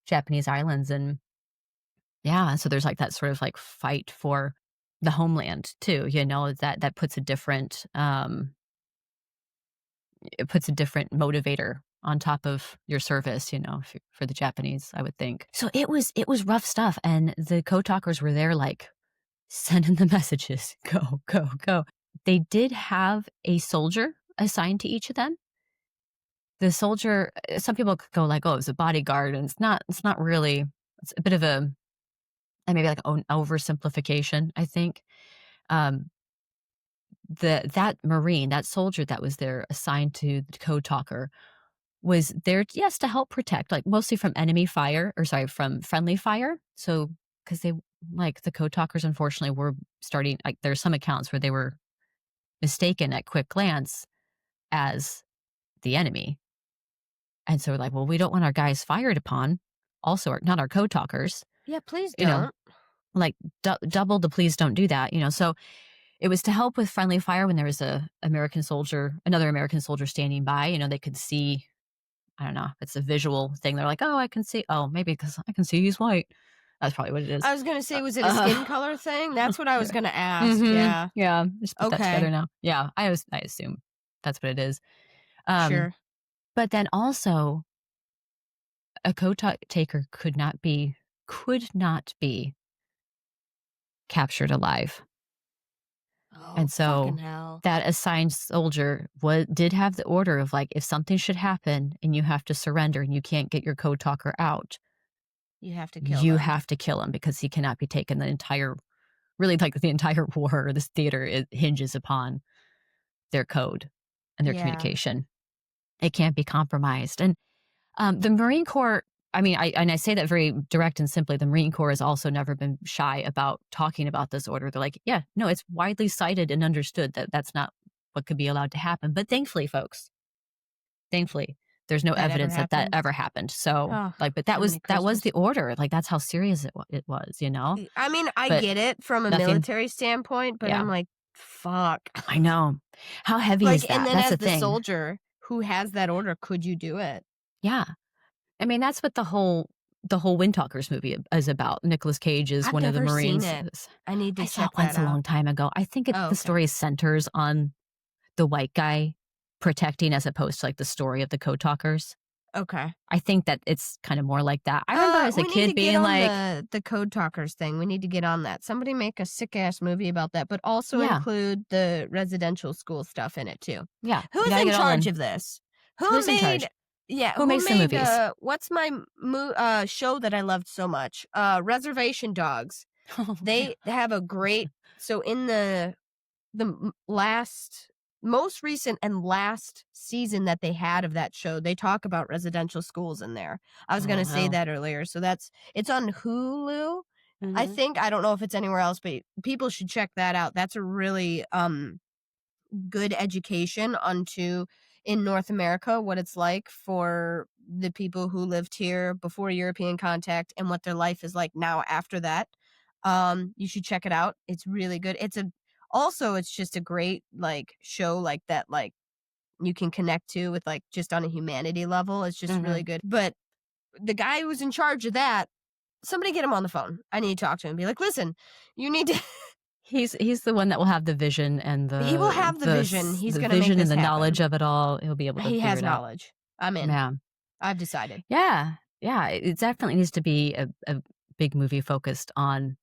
Japanese islands, and yeah, so there's like that sort of like fight for the homeland too, that puts a different it puts a different motivator on top of your service, for the Japanese, I would think. So it was rough stuff, and the code talkers were there like sending the messages, go, go, go. They did have a soldier assigned to each of them. The soldier, some people could go like, "Oh, it's a bodyguard," and it's not really. It's a bit of a maybe like an oversimplification, I think. Um, that Marine, that soldier that was there assigned to the code talker was there, yes, to help protect, like mostly from enemy fire, or sorry, from friendly fire. So, because they, like, the code talkers, unfortunately, were starting, like, there's some accounts where they were mistaken at quick glance as the enemy. And so, like, well, we don't want our guys fired upon. Also, not our code talkers, Yeah, please you know, don't. like double the please don't do that, So it was to help with friendly fire when there was another American soldier standing by. They could see. I don't know. It's a visual thing. They're like, oh, I can see. Oh, maybe because I can see he's white. That's probably what it is. I was gonna say, was it a Uh, skin color thing? That's what I was gonna ask, mm-hmm. yeah. Yeah. Just put that together Okay, now. Yeah. I assume that's what it is. Um, sure. but then also a taker could not be captured alive. Oh, And so fucking hell. that assigned soldier did have the order of like, if something should happen and you have to surrender and you can't get your code talker out, You have to kill you them. have to kill him because he cannot be taken. The entire war, or this theater, it hinges upon their code and their Yeah. communication. It can't be compromised. And the Marine Corps, I mean, I say that very direct and simply. The Marine Corps has also never been shy about talking about this order. They're like, yeah, no, it's widely cited and understood that that's not what could be allowed to happen. But thankfully, folks, there's no That ever evidence that happened? ever happened. So, Oh, like, but that was Jiminy the Christmas. order. Like, that's how serious it was. I mean, I But get it from a nothing. military standpoint, but Yeah, I'm like, "Fuck." I know. How heavy is Like, and that? then That's as the the thing. soldier who has that order, could you do it? Yeah. I mean, that's what the whole the whole Windtalkers movie is about. Nicolas Cage is I've one of the never seen Marines. it. I need to I saw check it once that a long out. time ago. I think Oh, the okay. story centers on the white guy protecting as opposed to like the story of the Code Talkers. Okay. I think that it's kind of more like that. I remember as a we need kid to get being on like, the Code Talkers thing. We need to get on that. Somebody make a sick ass movie about that, but also Yeah. include the residential school stuff in it too. yeah, you Who's gotta in get all charge in. of this? Who's in charge? Yeah, Who makes the made, movies? what's my show that I loved so much? Reservation Dogs. Oh, They have a great, so in the most recent and last season that they had of that show, they talk about residential schools in there. I was going to say wow. that earlier. So it's on Hulu. I Mhm. think, I don't know if it's anywhere else, but people should check that out. That's a really good education onto in North America what it's like for the people who lived here before European contact and what their life is like now after that. You should check it out. It's really good. It's just a great like show like that, like you can connect to with like just on a humanity level. It's just really Mhm. good. But the guy who was in charge of that, somebody get him on the phone. I need to talk to him and be like, listen, you need to He's the one that will have the vision and he will have the vision. He's going to make vision this and the happen. knowledge of it all. He'll be able to He figure has it out. knowledge. I'm in. Yeah. I've decided. Yeah. Yeah. It definitely needs to be a big movie focused on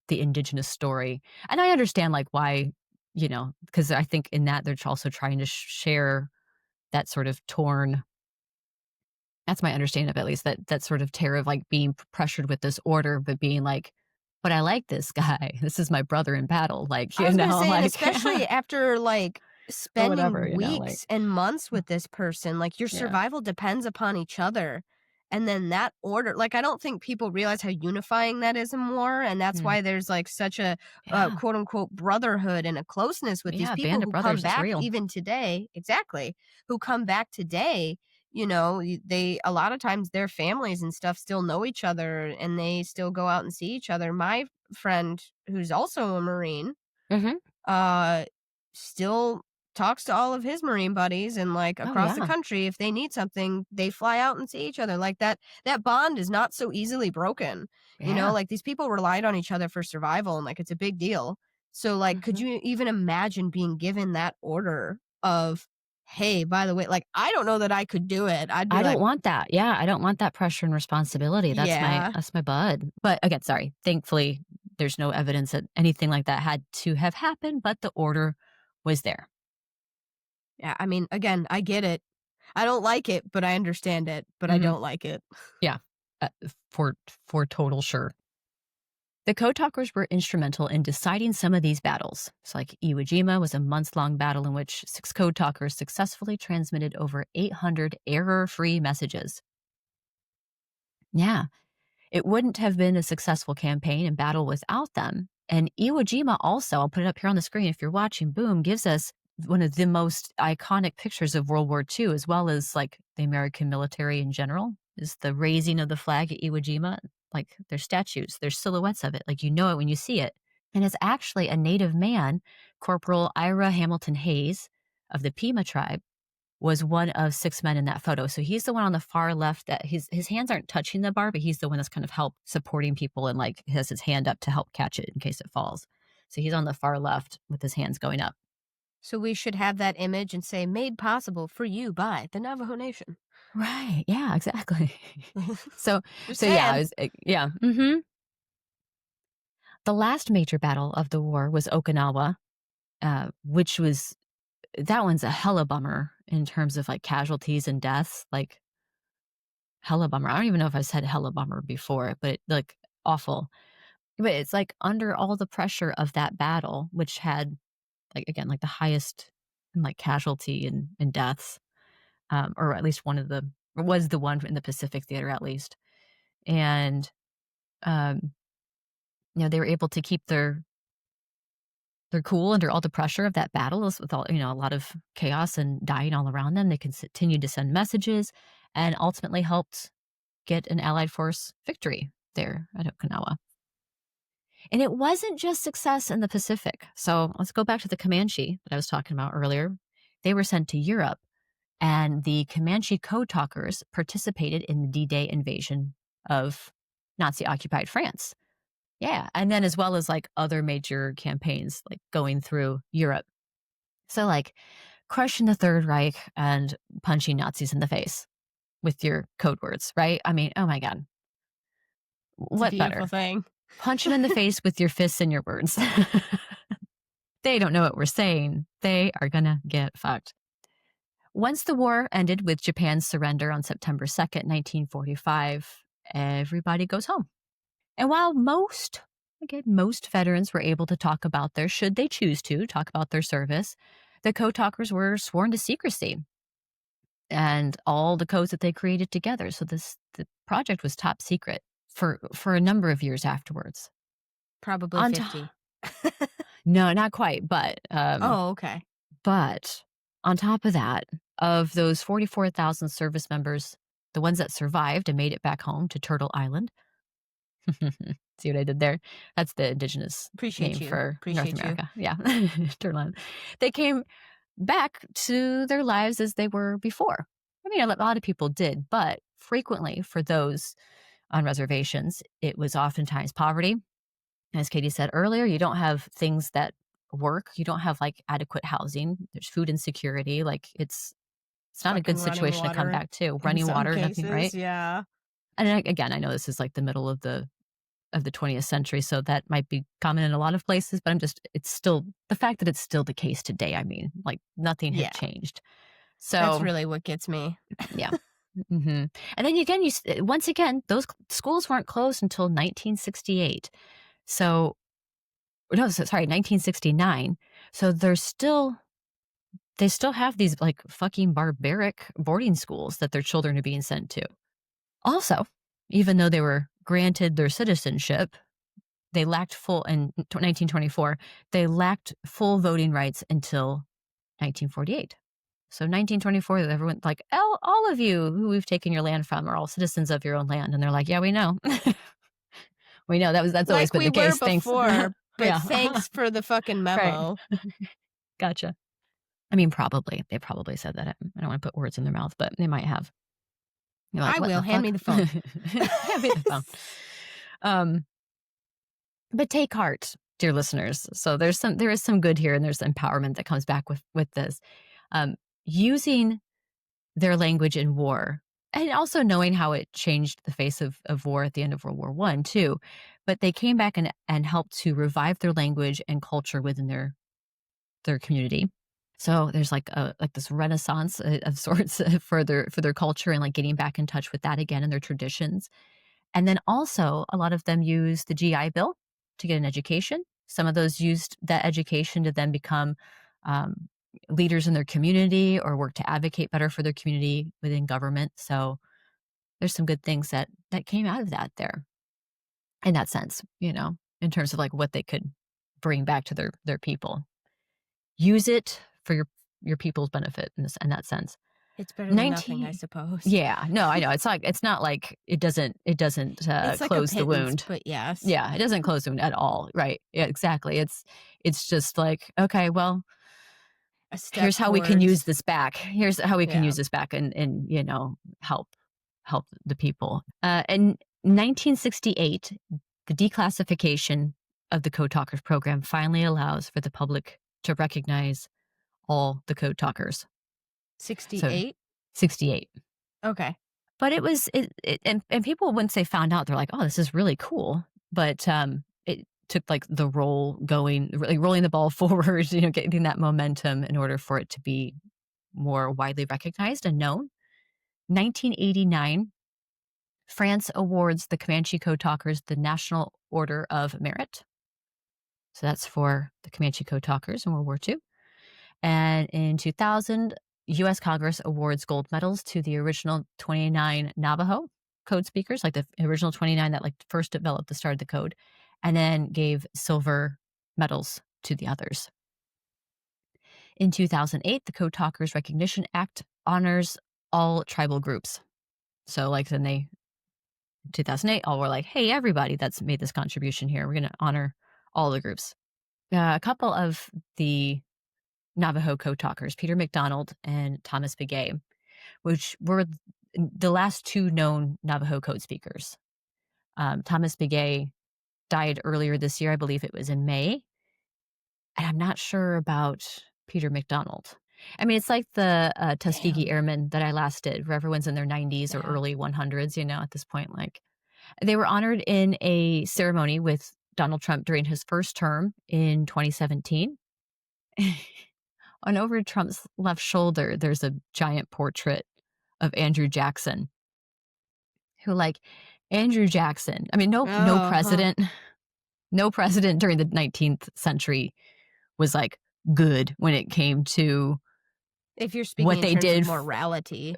the Indigenous story. And I understand like why, because I think in that they're also trying to share that sort of that's my understanding of it, at least that sort of terror of like being pressured with this order, but being like, but I like this guy. This is my brother in battle. Like, I was going to say, and like, especially after like or whatever, spending like, weeks and months with this person, like your yeah. survival depends upon each other. And then that order, like, I don't think people realize how unifying that is in war. And that's Mm. why there's like such a Yeah. quote unquote brotherhood and a closeness with these Yeah, people band of who brothers, come it's back real. even today. Exactly. Who come back today. They a lot of times their families and stuff still know each other and they still go out and see each other. My friend, who's also a Marine, Mhm. still talks to all of his Marine buddies and like Oh, across the yeah. country. If they need something, they fly out and see each other. Like that bond is not so easily broken. Yeah. Like these people relied on each other for survival and like it's a big deal. So like, could Mhm. you even imagine being given that order of, hey, by the way, like I don't know that I could do it. I'd be I like, don't want that. Yeah, I don't want that pressure and responsibility. yeah. That's my bud. But again, sorry. Thankfully, there's no evidence that anything like that had to have happened, but the order was there. Yeah, I mean, again, I get it. I don't like it, but I understand it, but I Mhm. don't like it. Yeah, for total sure. The Code Talkers were instrumental in deciding some of these battles. So like Iwo Jima was a months-long battle in which 6 Code Talkers successfully transmitted over 800 error-free messages. Yeah, it wouldn't have been a successful campaign and battle without them. And Iwo Jima also, I'll put it up here on the screen if you're watching, boom, gives us one of the most iconic pictures of World War II, as well as like the American military in general, is the raising of the flag at Iwo Jima. Like there's statues, there's silhouettes of it. Like you know it when you see it. And it's actually a native man, Corporal Ira Hamilton Hayes of the Pima tribe, was one of 6 men in that photo. So he's the one on the far left that his hands aren't touching the bar, but he's the one that's kind of help supporting people and like has his hand up to help catch it in case it falls. So he's on the far left with his hands going up. So we should have that image and say, made possible for you by the Navajo Nation. Right. Yeah, exactly. So Just yeah, saying. it was, yeah. Mm-hmm. The last major battle of the war was Okinawa, which was, that one's a hella bummer in terms of like casualties and deaths. Like hella bummer. I don't even know if I said hella bummer before, but like awful. But it's like under all the pressure of that battle, which had like again like the highest in like casualty and deaths, or at least was the one in the Pacific theater at least, and um, they were able to keep their cool under all the pressure of that battle with all a lot of chaos and dying all around them. They continued to send messages and ultimately helped get an Allied force victory there at Okinawa. And it wasn't just success in the Pacific. So let's go back to the Comanche that I was talking about earlier. They were sent to Europe, and the Comanche Code Talkers participated in the D-Day invasion of Nazi-occupied France. Yeah, and then as well as like other major campaigns like going through Europe. So like crushing the Third Reich and punching Nazis in the face with your code words, right? I mean, oh my God. It's a What beautiful better? thing. Punch them in the face with your fists and your words. They don't know what we're saying. They are gonna get fucked. Once the war ended with Japan's surrender on September 2nd, 1945, everybody goes home. And while most veterans were able to talk about should they choose to, talk about their service, the code talkers were sworn to secrecy and all the codes that they created together. So the project was top secret for a number of years afterwards. Probably On 50. No, not quite, but Oh, okay. but on top of that, of those 44,000 service members, the ones that survived and made it back home to Turtle Island. See what I did there? That's the Indigenous name for North America. Yeah, Turtle Island. They came back to their lives as they were before. I mean, a lot of people did, but frequently for those on reservations, it was oftentimes poverty. As Katie said earlier, you don't have things that work. You don't have like adequate housing. There's food insecurity. Like it's not a good situation to come back to. Running water, nothing, right? Yeah. And again, I know this is like the middle of the 20th century, so that might be common in a lot of places, but it's still the fact that it's still the case today. I mean, like nothing had changed. So that's really what gets me. Yeah. Mm-hmm. And then again, once again, those schools weren't closed until 1968. So, no, sorry, 1969. So they still have these like fucking barbaric boarding schools that their children are being sent to. Also, even though they were granted their citizenship, they lacked in 1924, they lacked full voting rights until 1948. So 1924, everyone like, all of you who we've taken your land from are all citizens of your own land. And they're like, yeah, we know. We know that's like always been the case. Thanks. Before, but Yeah. thanks for the fucking memo. Right. Gotcha. I mean, they probably said that. I don't want to put words in their mouth, but they might have. Like, I will. Hand me the phone. Hand me the phone. But take heart, dear listeners. So there is some good here, and there's empowerment that comes back with this. Using their language in war, and also knowing how it changed the face of war at the end of World War I too. But they came back and helped to revive their language and culture within their community. So there's like this renaissance of sorts for their culture and like getting back in touch with that again and their traditions. And then also a lot of them use the GI Bill to get an education. Some of those used that education to then become leaders in their community or work to advocate better for their community within government. So there's some good things that came out of that there in that sense, in terms of like what they could bring back to their people. Use it for your people's benefit in that sense. It's better than nothing, I suppose. Yeah, no, I know. It's not like it doesn't it's close the wound. But yes. Yeah, it doesn't close the wound at all. Right. Yeah, exactly. It's just like, okay, well, here's how we can use this back. Here's how we can use this back and help the people. In 1968, the declassification of the Code Talkers program finally allows for the public to recognize all the Code Talkers. 68? 68. Okay. But it was and people, once they found out, they're like, oh, this is really cool. But it took like the rolling the ball forward, getting that momentum in order for it to be more widely recognized and known. 1989, France awards the Comanche Code Talkers the National Order of Merit. So that's for the Comanche Code Talkers in World War II. And in 2000, U.S. Congress awards gold medals to the original 29 Navajo code speakers, like the original 29 that like first developed the start of the code, and then gave silver medals to the others. In 2008, the Code Talkers Recognition Act honors all tribal groups. So like then in 2008, all were like, hey, everybody that's made this contribution here, we're going to honor all the groups. A couple of the Navajo Code Talkers, Peter McDonald and Thomas Begay, which were the last two known Navajo code speakers. Thomas Begay died earlier this year. I believe it was in May. And I'm not sure about Peter McDonald. I mean, it's like the Tuskegee Damn. Airmen that I last did, where everyone's in their 90s or Yeah. early 100s, at this point. Like, they were honored in a ceremony with Donald Trump during his first term in 2017. On over Trump's left shoulder, there's a giant portrait of Andrew Jackson, who, like, Andrew Jackson, I mean, no Oh, president, no president during the 19th century was, like, good when it came to if you're speaking what in they terms of did. morality.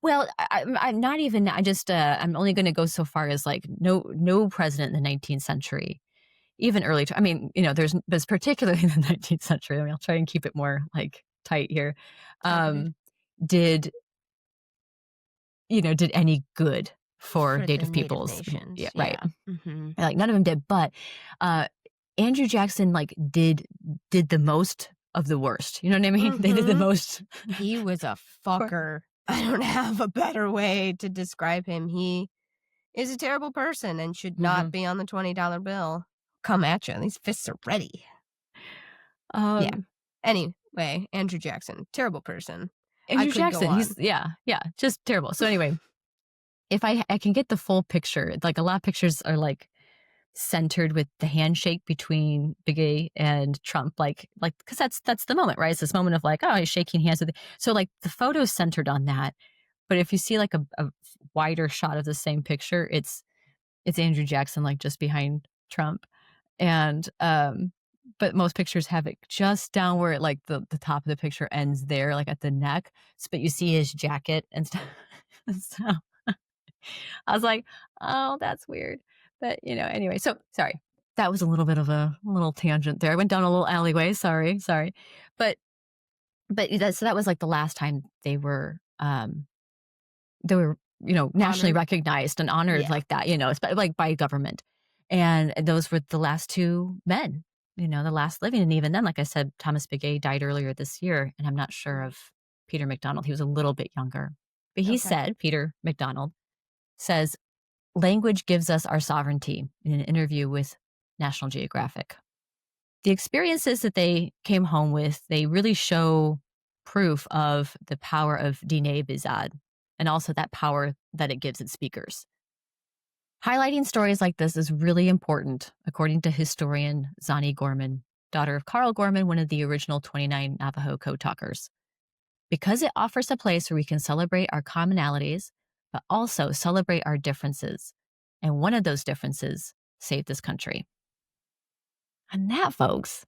Well, I'm not even. I just. I'm only going to go so far as like no president in the 19th century, even early. I mean, there's particularly in the 19th century. I mean, I'll try and keep it more like tight here. Targeted. Did did any good for For the Native Native peoples? nations. Yeah, right. Mm-hmm. Like none of them did, but Andrew Jackson like did the most of the worst. You know what I mean? They did the Mhm. most. He was a fucker. I don't have a better way to describe him. He is a terrible person and should not be on the $20 bill. Come at you. These fists are ready. Yeah. Anyway, Andrew Jackson, terrible person. Andrew could go Jackson, on. he's just terrible. So anyway, if I can get the full picture, like a lot of pictures are like centered with the handshake between Begay and Trump, like because that's the moment, right? It's this moment of like, oh, he's shaking hands with. So like the photo's centered on that, but if you see like a wider shot of the same picture, it's Andrew Jackson like just behind Trump, and but most pictures have it just down where like the top of the picture ends there, like at the neck. But you see his jacket and stuff. So I was like, oh, that's weird. But anyway. So sorry, that was a little bit of a little tangent there. I went down a little alleyway. Sorry. But so that was like the last time they were nationally Honored. recognized and honored Yeah. like that, like by government. And those were the last two men, the last living. And even then, like I said, Thomas Begay died earlier this year, and I'm not sure of Peter McDonald. He was a little bit younger. But he said, Peter McDonald says, language gives us our sovereignty, in an interview with National Geographic. The experiences that they came home with, they really show proof of the power of Diné Bizad, and also that power that it gives its speakers. Highlighting stories like this is really important, according to historian Zani Gorman, daughter of Carl Gorman, one of the original 29 Navajo Codetalkers, because it offers a place where we can celebrate our commonalities, but also celebrate our differences. And one of those differences saved this country. And that, folks,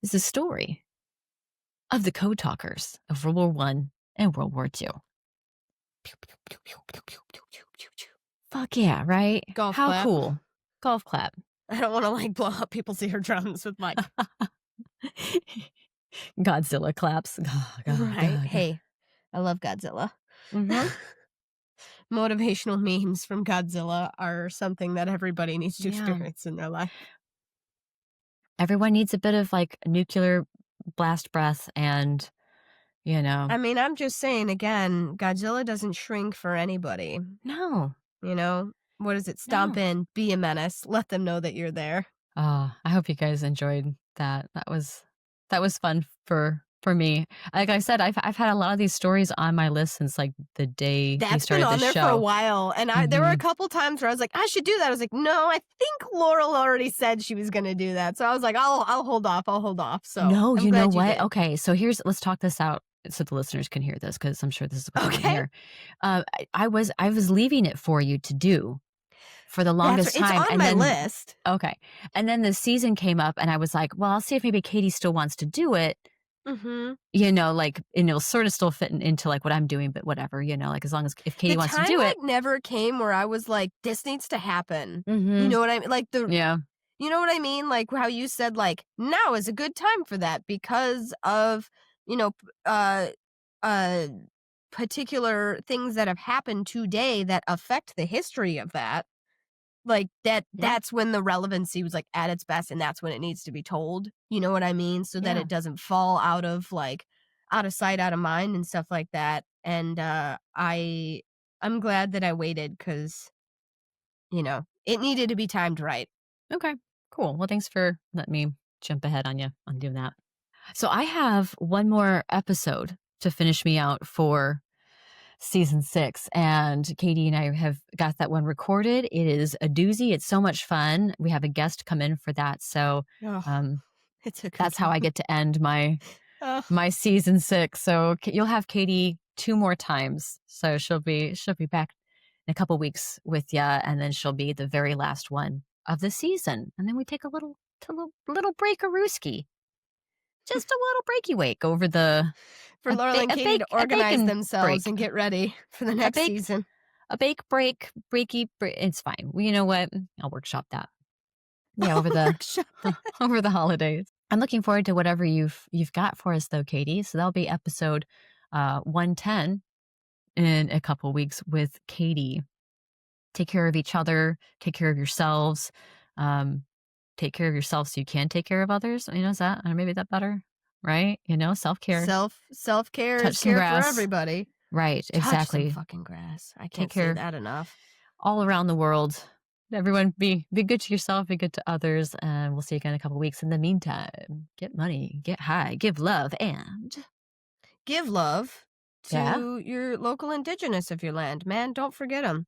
is the story of the Codetalkers of World War I and World War II. Fuck yeah, right? Golf How clap. cool. Golf clap. I don't want to like blow up people's eardrums with my Godzilla claps. Oh, God, right. God. Hey, I love Godzilla. Mhm. Motivational memes from Godzilla are something that everybody needs to Yeah. experience in their life. Everyone needs a bit of like nuclear blast breath and, I mean, I'm just saying again, Godzilla doesn't shrink for anybody. No. What is it? Stomp in, be a menace, let them know that you're there. Oh, I hope you guys enjoyed that. That was fun for me. Like I said, I've had a lot of these stories on my list since like the day we That's been started on the there show. for a while. And there were a couple times where I was like, I should do that. I was like, no, I think Laurel already said she was going to do that. So I was like, I'll hold off. So No, I'm you know glad what? did. Okay, so let's talk this out so the listeners can hear this, because I'm sure this is what they want to hear. I was leaving it for you to do for the longest time. It's on my list. Okay. And then the season came up and I was like, well, I'll see if maybe Katie still wants to do it. Mm-hmm. Like, and it'll sort of still fit into like what I'm doing, but whatever, like as long as if Katie wants to do it. Never came where I was like, this needs to happen. Mm-hmm. You know what I mean? Like yeah. You know what I mean? Like how you said, like, now is a good time for that because of, particular things that have happened today that affect the history of that. Like that's when the relevancy was like at its best, and that's when it needs to be told. You know what I mean? So that it doesn't fall out of sight, out of mind and stuff like that. And I'm glad that I waited because, It needed to be timed right. Okay, cool. Well, thanks for letting me jump ahead on you on doing that. So I have one more episode to finish me out for season 6, and Katie and I have got that one recorded. It is a doozy. It's so much fun. We have a guest come in for that. So It's a good that's how I one. get to end my Oh. my season 6. So you'll have Katie 2 more times. So she'll be back in a couple weeks with you, and then she'll be the very last one of the season. And then we take a little break-a-rooski. Just a little breaky wake over the For Laurel and Katie to organize themselves break. and get ready for the next season. A bake break, breaky break. It's fine. Well, you know what? I'll workshop that. Yeah, over over the holidays. I'm looking forward to whatever you've got for us, though, Katie. So that'll be episode 110 in a couple weeks with Katie. Take care of each other. Take care of yourselves. Take care of yourself so you can take care of others. You know, is that, or maybe that better, right? You know, self-care. Self-care Touch is some care grass. for everybody. Right, Touch exactly. some fucking grass. I can't care say of that enough. all around the world. Everyone be good to yourself, be good to others, and we'll see you again in a couple weeks. In the meantime, get money, get high, give love, and give love to your local Indigenous of your land. Man, don't forget them.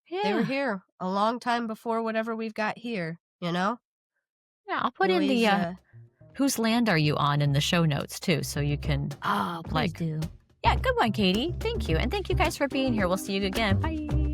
Yeah. They were here a long time before whatever we've got here, you know? Yeah, I'll put in the whose land are you on in the show notes too, so you can please do. Yeah, good one, Katie. Thank you. And thank you guys for being here. We'll see you again. Bye.